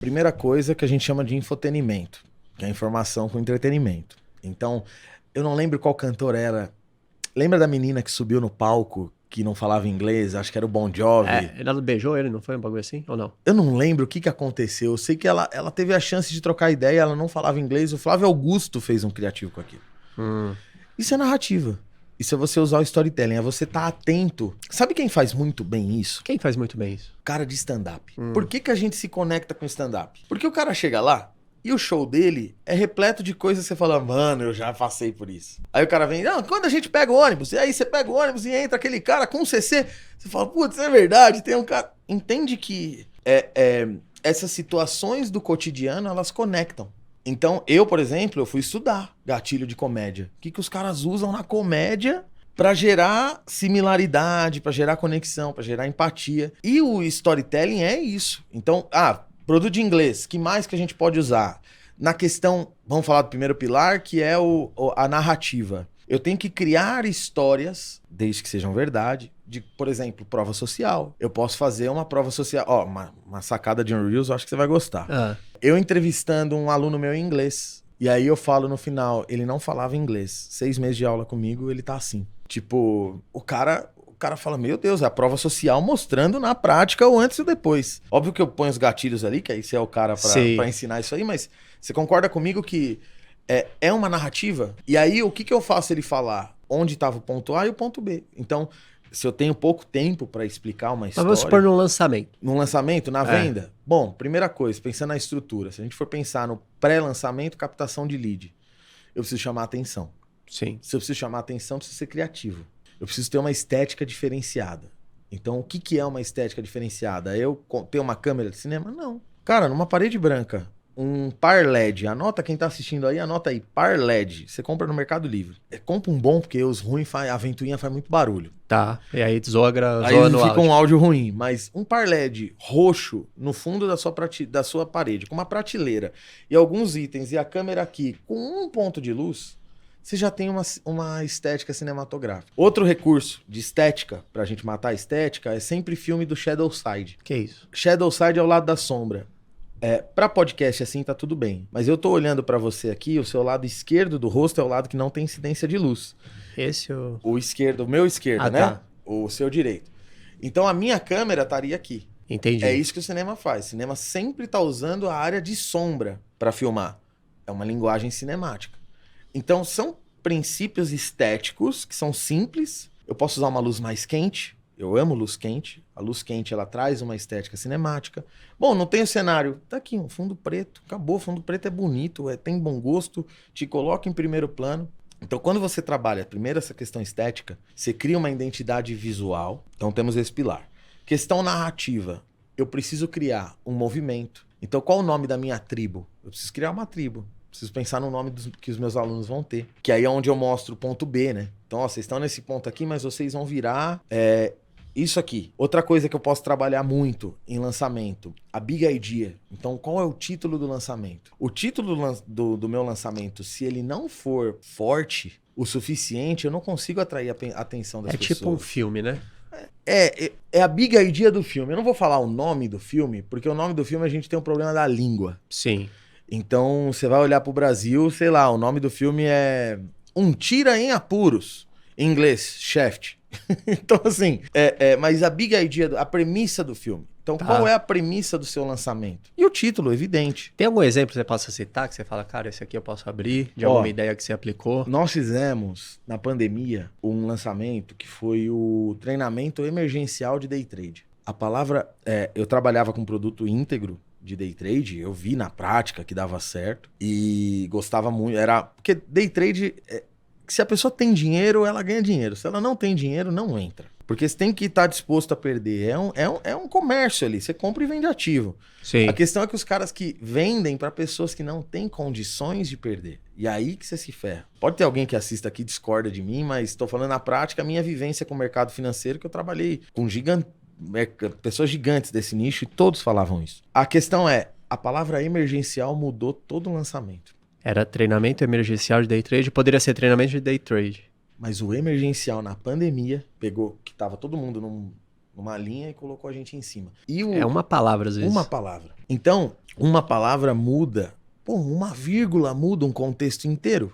Primeira coisa que a gente chama de infotenimento, que é informação com entretenimento. Então, eu não lembro qual cantor era. Lembra da menina que subiu no palco, que não falava inglês? Acho que era o Bon Jovi. Ela beijou ele, não foi um bagulho assim? Ou não? Eu não lembro o que aconteceu. Eu sei que ela teve a chance de trocar ideia, ela não falava inglês. O Flávio Augusto fez um criativo com aquilo. Isso é narrativa. Isso é você usar o storytelling, é você estar atento. Sabe quem faz muito bem isso? Quem faz muito bem isso? Cara de stand-up. Por que a gente se conecta com stand-up? Porque o cara chega lá e o show dele é repleto de coisas que você fala, mano, eu já passei por isso. Aí o cara vem, não, quando a gente pega o ônibus, e aí você pega o ônibus e entra aquele cara com CC, você fala, putz, é verdade, tem um cara... Entende que essas situações do cotidiano, elas conectam. Então, eu, por exemplo, eu fui estudar gatilho de comédia. O que os caras usam na comédia pra gerar similaridade, pra gerar conexão, pra gerar empatia. E o storytelling é isso. Então, produto de inglês, que mais que a gente pode usar? Na questão, vamos falar do primeiro pilar, que é a narrativa. Eu tenho que criar histórias, desde que sejam verdade, de, por exemplo, prova social. Eu posso fazer uma prova social. Ó, uma sacada de um Reels, eu acho que você vai gostar. Eu entrevistando um aluno meu em inglês. E aí eu falo no final, ele não falava inglês. 6 meses de aula comigo, ele tá assim. Tipo, o cara fala, meu Deus, é a prova social mostrando na prática o antes e o depois. Óbvio que eu ponho os gatilhos ali, que aí você é o cara pra ensinar isso aí, mas você concorda comigo que é uma narrativa? E aí, o que eu faço ele falar? Onde estava o ponto A e o ponto B. Então, se eu tenho pouco tempo para explicar uma história... Mas vamos supor num lançamento. Num lançamento, na venda? Bom, primeira coisa, pensando na estrutura. Se a gente for pensar no pré-lançamento, captação de lead, eu preciso chamar a atenção. Sim. Se eu preciso chamar a atenção, eu preciso ser criativo. Eu preciso ter uma estética diferenciada. Então, o que é uma estética diferenciada? Eu ter uma câmera de cinema? Não. Cara, numa parede branca, um par LED. Anota, quem tá assistindo aí, anota aí. Par LED. Você compra no Mercado Livre. Compra um bom, porque os ruins, a ventoinha faz muito barulho. Tá. E aí zoa aí no fica áudio. um áudio ruim. Mas um par LED roxo no fundo da sua parede, com uma prateleira e alguns itens, e a câmera aqui com um ponto de luz, você já tem uma estética cinematográfica. Outro recurso de estética, pra gente matar a estética, é sempre filme do Shadow Side. Que isso? Shadow Side é o lado da sombra. Pra podcast assim tá tudo bem. Mas eu tô olhando pra você aqui, o seu lado esquerdo do rosto é o lado que não tem incidência de luz. Esse o esquerdo, o meu esquerdo, né? Tá. O seu direito. Então a minha câmera estaria aqui. Entendi. É isso que o cinema faz. O cinema sempre tá usando a área de sombra pra filmar. É uma linguagem cinemática. Então são princípios estéticos que são simples. Eu posso usar uma luz mais quente. Eu amo luz quente. A luz quente, ela traz uma estética cinemática. Bom, não tem o cenário. Tá aqui, um fundo preto. Acabou, fundo preto é bonito, tem bom gosto, te coloca em primeiro plano. Então, quando você trabalha, primeiro essa questão estética, você cria uma identidade visual. Então, temos esse pilar. Questão narrativa. Eu preciso criar um movimento. Então, qual o nome da minha tribo? Eu preciso criar uma tribo. Preciso pensar no nome que os meus alunos vão ter. Que aí é onde eu mostro o ponto B, né? Então, ó, vocês estão nesse ponto aqui, mas vocês vão virar... isso aqui. Outra coisa que eu posso trabalhar muito em lançamento, a Big Idea. Então, qual é o título do lançamento? O título do meu lançamento, se ele não for forte o suficiente, eu não consigo atrair a atenção das pessoas. É tipo um filme, né? É a Big Idea do filme. Eu não vou falar o nome do filme, porque o nome do filme a gente tem um problema da língua. Sim. Então, você vai olhar pro Brasil, sei lá, o nome do filme é Um Tira em Apuros. Em inglês, Shaft. Então, assim, mas a Big Idea, a premissa do filme. Então, qual é a premissa do seu lançamento? E o título, evidente. Tem algum exemplo que você possa citar, que você fala, cara, esse aqui eu posso abrir, de alguma ideia que você aplicou? Nós fizemos, na pandemia, um lançamento que foi o treinamento emergencial de day trade. A palavra, eu trabalhava com produto íntegro de day trade, eu vi na prática que dava certo e gostava muito, porque day trade... Se a pessoa tem dinheiro, ela ganha dinheiro. Se ela não tem dinheiro, não entra. Porque você tem que estar disposto a perder. É um comércio ali. Você compra e vende ativo. Sim. A questão é que os caras que vendem para pessoas que não têm condições de perder. E aí que você se ferra. Pode ter alguém que assista aqui e discorda de mim, mas estou falando na prática a minha vivência com o mercado financeiro, que eu trabalhei com pessoas gigantes desse nicho e todos falavam isso. A questão a palavra emergencial mudou todo o lançamento. Era treinamento emergencial de day trade, poderia ser treinamento de day trade. Mas o emergencial na pandemia pegou que tava todo mundo numa linha e colocou a gente em cima. É uma palavra, às vezes. Uma palavra. Então, uma palavra muda, uma vírgula muda um contexto inteiro.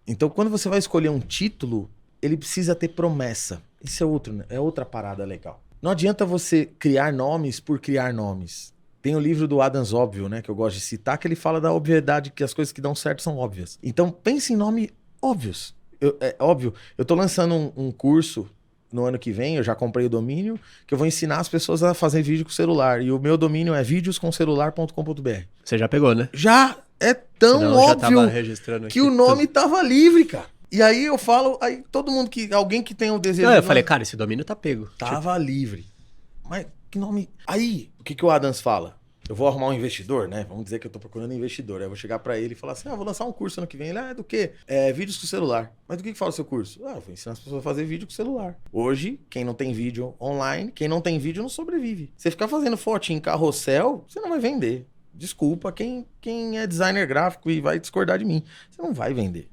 Então, quando você vai escolher um título, ele precisa ter promessa. Isso é outra parada legal. Não adianta você criar nomes por criar nomes. Tem o livro do Adams Óbvio, né, que eu gosto de citar, que ele fala da obviedade, que as coisas que dão certo são óbvias. Então, pense em nomes óbvios. É óbvio, eu tô lançando um curso no ano que vem, eu já comprei o domínio, que eu vou ensinar as pessoas a fazer vídeo com celular. E o meu domínio é videoscomcelular.com.br. Você já pegou, né? Já é tão Senão óbvio que o nome tava livre, cara. E aí eu falo, aí todo mundo alguém que tem o desejo... Não, eu falei, cara, esse domínio tá pego. Tava livre. Mas que nome... Aí, o que o Adams fala? Eu vou arrumar um investidor, né? Vamos dizer que eu tô procurando um investidor. Aí eu vou chegar pra ele e falar assim, vou lançar um curso ano que vem. Ele, é do quê? Vídeos com celular. Mas do que fala o seu curso? Eu vou ensinar as pessoas a fazer vídeo com celular. Hoje, quem não tem vídeo online, quem não tem vídeo não sobrevive. Você ficar fazendo foto em carrossel, você não vai vender. Desculpa quem é designer gráfico e vai discordar de mim. Você não vai vender.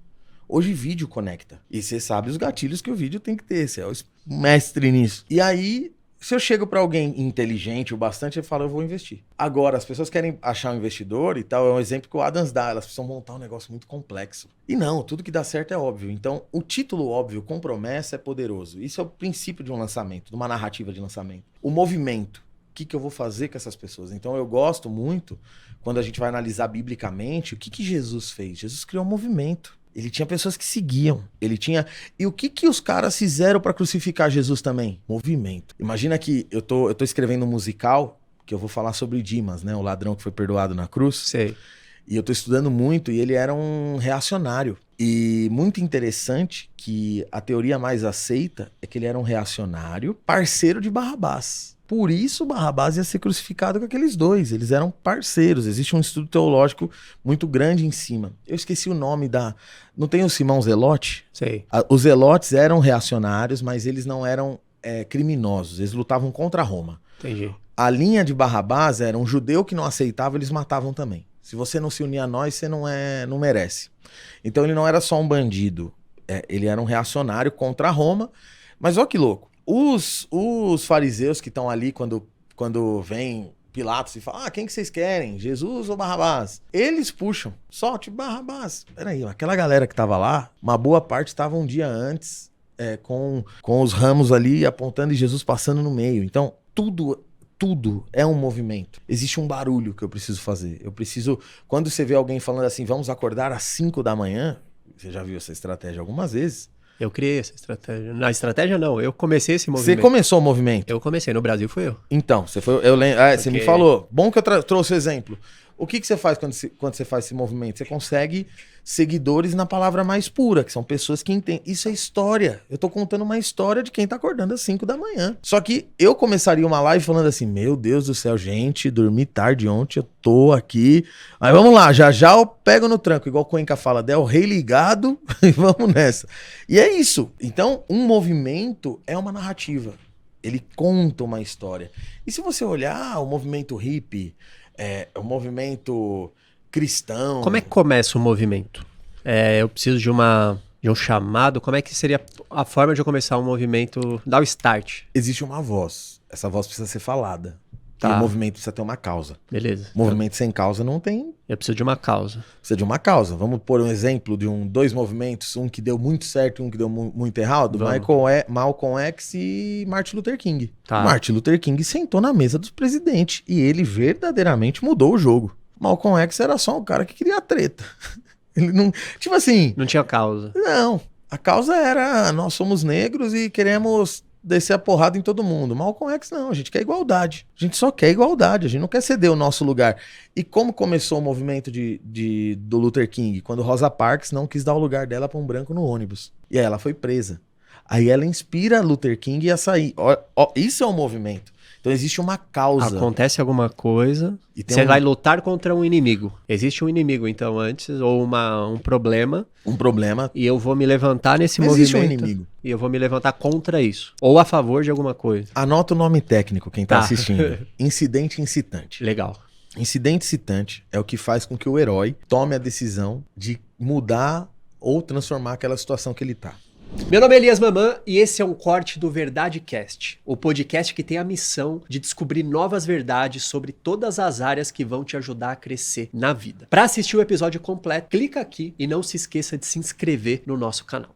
Hoje vídeo conecta. E você sabe os gatilhos que o vídeo tem que ter. Você é o mestre nisso. E aí, se eu chego para alguém inteligente o bastante, eu falo, eu vou investir. Agora, as pessoas querem achar um investidor e tal. É um exemplo que o Adams dá. Elas precisam montar um negócio muito complexo. E não, tudo que dá certo é óbvio. Então, o título óbvio com promessa é poderoso. Isso é o princípio de um lançamento, de uma narrativa de lançamento. O movimento. O que eu vou fazer com essas pessoas? Então, eu gosto muito, quando a gente vai analisar biblicamente, o que Jesus fez? Jesus criou um movimento. Ele tinha pessoas que seguiam. Ele tinha... E o que os caras fizeram para crucificar Jesus também? Movimento. Imagina que eu tô escrevendo um musical, que eu vou falar sobre Dimas, né? O ladrão que foi perdoado na cruz. Sei. E eu tô estudando muito, e ele era um reacionário. E muito interessante que a teoria mais aceita é que ele era um reacionário, parceiro de Barrabás. Por isso Barrabás ia ser crucificado com aqueles dois. Eles eram parceiros. Existe um estudo teológico muito grande em cima. Eu esqueci o nome da... Não tem o Simão Zelote? Sei. Os Zelotes eram reacionários, mas eles não eram criminosos. Eles lutavam contra Roma. Entendi. A linha de Barrabás era um judeu que não aceitava, eles matavam também. Se você não se unir a nós, você não merece. Então ele não era só um bandido. Ele era um reacionário contra Roma. Mas olha que louco. Os fariseus que estão ali quando vem Pilatos e fala, quem que vocês querem? Jesus ou Barrabás? Eles puxam, solte Barrabás. Peraí, aquela galera que tava lá, uma boa parte estava um dia antes, com os ramos ali apontando e Jesus passando no meio. Então, tudo é um movimento. Existe um barulho que eu preciso fazer. Quando você vê alguém falando assim, vamos acordar às 5 da manhã, você já viu essa estratégia algumas vezes. Eu criei essa estratégia. Na estratégia não, eu comecei esse movimento. Você começou o movimento? Eu comecei, no Brasil fui eu. Então, eu lembro, você me falou. Bom que eu trouxe o exemplo. O que você faz quando você faz esse movimento? Você consegue seguidores na palavra mais pura, que são pessoas que entendem. Isso é história. Eu tô contando uma história de quem tá acordando às 5 da manhã. Só que eu começaria uma live falando assim, meu Deus do céu, gente, dormi tarde ontem, eu tô aqui. Aí vamos lá, já eu pego no tranco, igual o Cuenca fala, Del Rei ligado e vamos nessa. E é isso. Então, um movimento é uma narrativa. Ele conta uma história. E se você olhar o movimento hippie, o movimento cristão... Como é que começa o movimento? Eu preciso de um chamado. Como é que seria a forma de eu começar um movimento, dar o start? Existe uma voz. Essa voz precisa ser falada. Tá. E o movimento precisa ter uma causa. Beleza. Movimento sem causa não tem... Eu preciso de uma causa. Precisa de uma causa. Vamos pôr um exemplo de dois movimentos, um que deu muito certo e um que deu muito errado. Malcolm X e Martin Luther King. Tá. Martin Luther King sentou na mesa dos presidentes e ele verdadeiramente mudou o jogo. Malcolm X era só um cara que queria treta. Ele não... Tipo assim... Não tinha causa. Não. A causa era nós somos negros e queremos descer a porrada em todo mundo. Malcolm X não, a gente quer igualdade. A gente só quer igualdade, a gente não quer ceder o nosso lugar. E como começou o movimento do Luther King? Quando Rosa Parks não quis dar o lugar dela para um branco no ônibus. E aí ela foi presa. Aí ela inspira Luther King a sair. Isso é um movimento. Então existe uma causa. Acontece alguma coisa, você vai lutar contra um inimigo. Existe um inimigo, então, antes, ou um problema. Um problema. E eu vou me levantar nesse movimento. Existe um inimigo. E eu vou me levantar contra isso. Ou a favor de alguma coisa. Anota o nome técnico, quem tá assistindo. Incidente incitante. Legal. Incidente incitante é o que faz com que o herói tome a decisão de mudar ou transformar aquela situação que ele tá. Meu nome é Elias Mamã e esse é um corte do Verdade Cast, o podcast que tem a missão de descobrir novas verdades sobre todas as áreas que vão te ajudar a crescer na vida. Para assistir o episódio completo, clica aqui e não se esqueça de se inscrever no nosso canal.